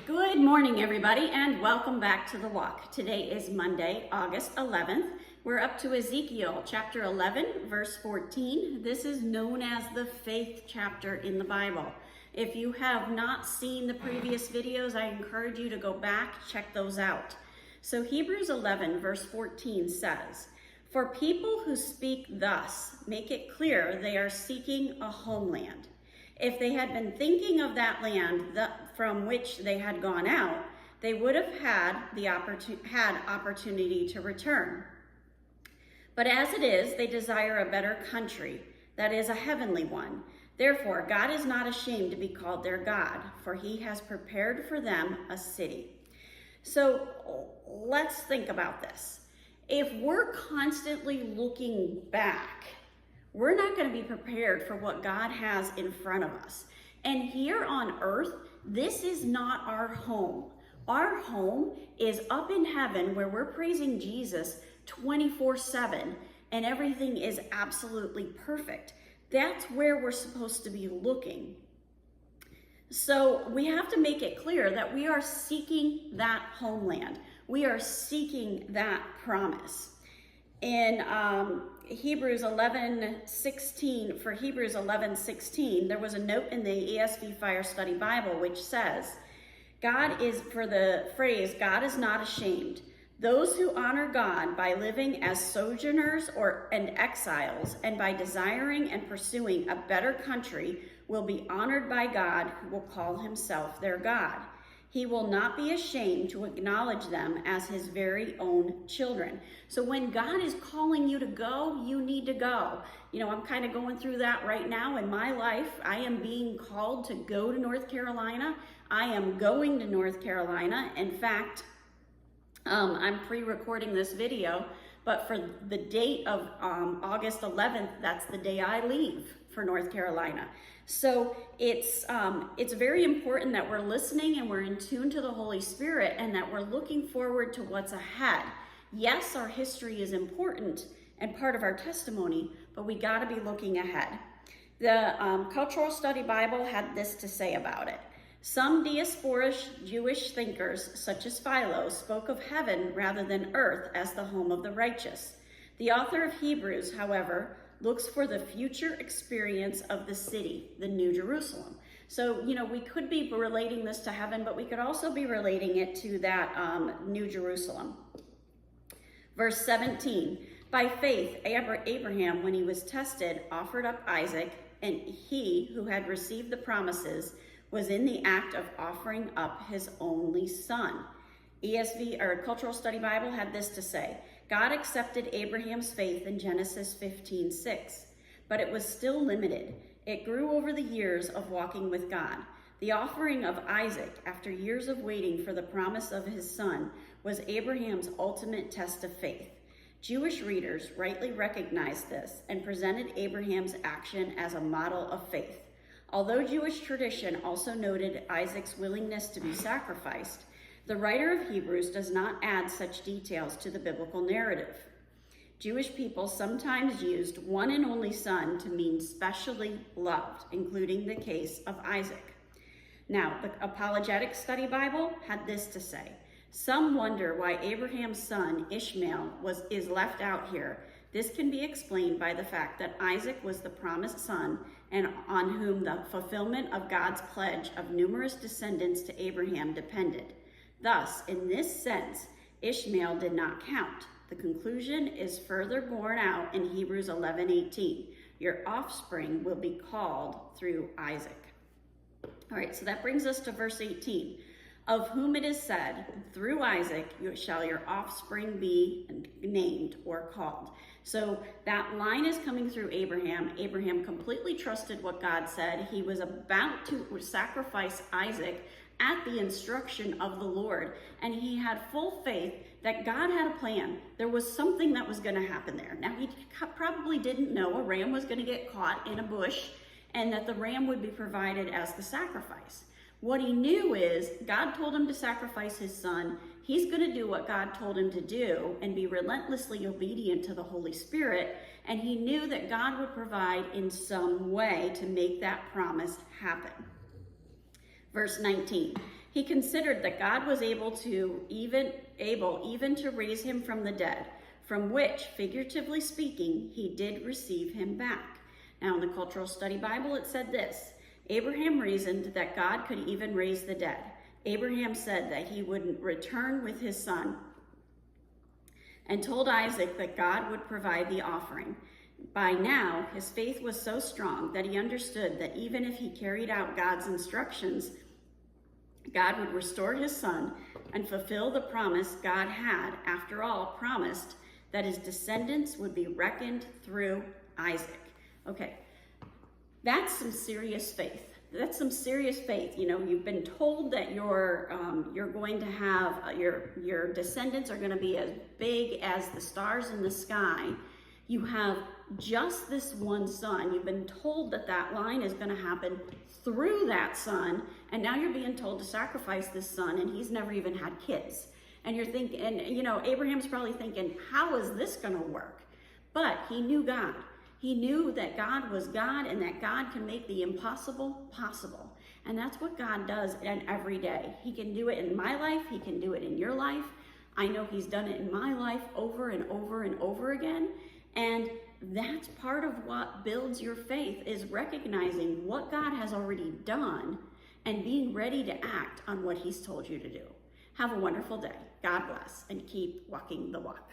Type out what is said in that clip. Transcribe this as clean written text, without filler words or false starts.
Good morning, everybody, and welcome back to The Walk. Today is Monday, August 11th. We're up to Ezekiel chapter 11, verse 14. This is known as the faith chapter in the Bible. If you have not seen the previous videos, I encourage you to go back, check those out. So Hebrews 11, verse 14 says, "For people who speak thus make it clear they are seeking a homeland. If they had been thinking of that land from which they had gone out, they would have had opportunity to return. But as it is, they desire a better country, that is a heavenly one. Therefore, God is not ashamed to be called their God, for he has prepared for them a city." So let's think about this. If we're constantly looking back, we're not going to be prepared for what God has in front of us. And here on earth, this is not our home. Our home is up in heaven where we're praising Jesus 24/7 and everything is absolutely perfect. That's where we're supposed to be looking. So we have to make it clear that we are seeking that homeland. We are seeking that promise. In Hebrews 11:16, for Hebrews 11:16, there was a note in the ESV Fire Study Bible which says, God is, for the phrase, God is not ashamed. Those who honor God by living as sojourners and exiles and by desiring and pursuing a better country will be honored by God, who will call himself their God. He will not be ashamed to acknowledge them as his very own children. So when God is calling you to go, you need to go. You know, I'm kind of going through that right now in my life. I am being called to go to North Carolina. I am going to North Carolina. In fact, I'm pre-recording this video, but for the date of August 11th, that's the day I leave for North Carolina. So it's very important that we're listening and we're in tune to the Holy Spirit and that we're looking forward to what's ahead. Yes, our history is important and part of our testimony, but we got to be looking ahead. The Cultural Study Bible had this to say about it. Some diasporic Jewish thinkers, such as Philo, spoke of heaven rather than earth as the home of the righteous. The author of Hebrews, however, looks for the future experience of the city, the New Jerusalem. So, you know, we could be relating this to heaven, but we could also be relating it to that New Jerusalem. Verse 17, by faith, Abraham, when he was tested, offered up Isaac, and he who had received the promises was in the act of offering up his only son. ESV, or Cultural Study Bible, had this to say, God accepted Abraham's faith in Genesis 15:6, but it was still limited. It grew over the years of walking with God. The offering of Isaac, after years of waiting for the promise of his son, was Abraham's ultimate test of faith. Jewish readers rightly recognized this and presented Abraham's action as a model of faith. Although Jewish tradition also noted Isaac's willingness to be sacrificed, the writer of Hebrews does not add such details to the biblical narrative. Jewish people sometimes used one and only son to mean specially loved, including the case of Isaac. Now, the Apologetic Study Bible had this to say, some wonder why Abraham's son Ishmael is left out here. This can be explained by the fact that Isaac was the promised son and on whom the fulfillment of God's pledge of numerous descendants to Abraham depended. Thus, in this sense, Ishmael did not count. The conclusion is further borne out in Hebrews 11:18. Your offspring will be called through Isaac. All right, so that brings us to verse 18. Of whom it is said, through Isaac shall your offspring be named or called. So that line is coming through Abraham. Abraham completely trusted what God said. He was about to sacrifice Isaac at the instruction of the Lord, and he had full faith that God had a plan. There was something that was going to happen there. Now, he probably didn't know a ram was going to get caught in a bush and that the ram would be provided as the sacrifice. What he knew is God told him to sacrifice his son. He's going to do what God told him to do and be relentlessly obedient to the Holy Spirit. And he knew that God would provide in some way to make that promise happen. Verse 19, He considered that God was able even to raise him from the dead, from which, figuratively speaking, he did receive him back. Now, in the Cultural Study Bible, it said this: Abraham reasoned that God could even raise the dead. Abraham said that he would return with his son and told Isaac that God would provide the offering. By now, his faith was so strong that he understood that even if he carried out God's instructions, God would restore his son and fulfill the promise God had, after all, promised that his descendants would be reckoned through Isaac. Okay, that's some serious faith. That's some serious faith. You know, you've been told that you're going to have your descendants are going to be as big as the stars in the sky. You have just this one son. You've been told that that line is going to happen through that son, and now you're being told to sacrifice this son, and he's never even had kids. And you're thinking, and you know, Abraham's probably thinking, how is this going to work? But he knew God. He knew that God was God and that God can make the impossible possible. And that's what God does every day. He can do it in my life. He can do it in your life. I know he's done it in my life over and over and over again. And that's part of what builds your faith, is recognizing what God has already done and being ready to act on what he's told you to do. Have a wonderful day. God bless, and keep walking the walk.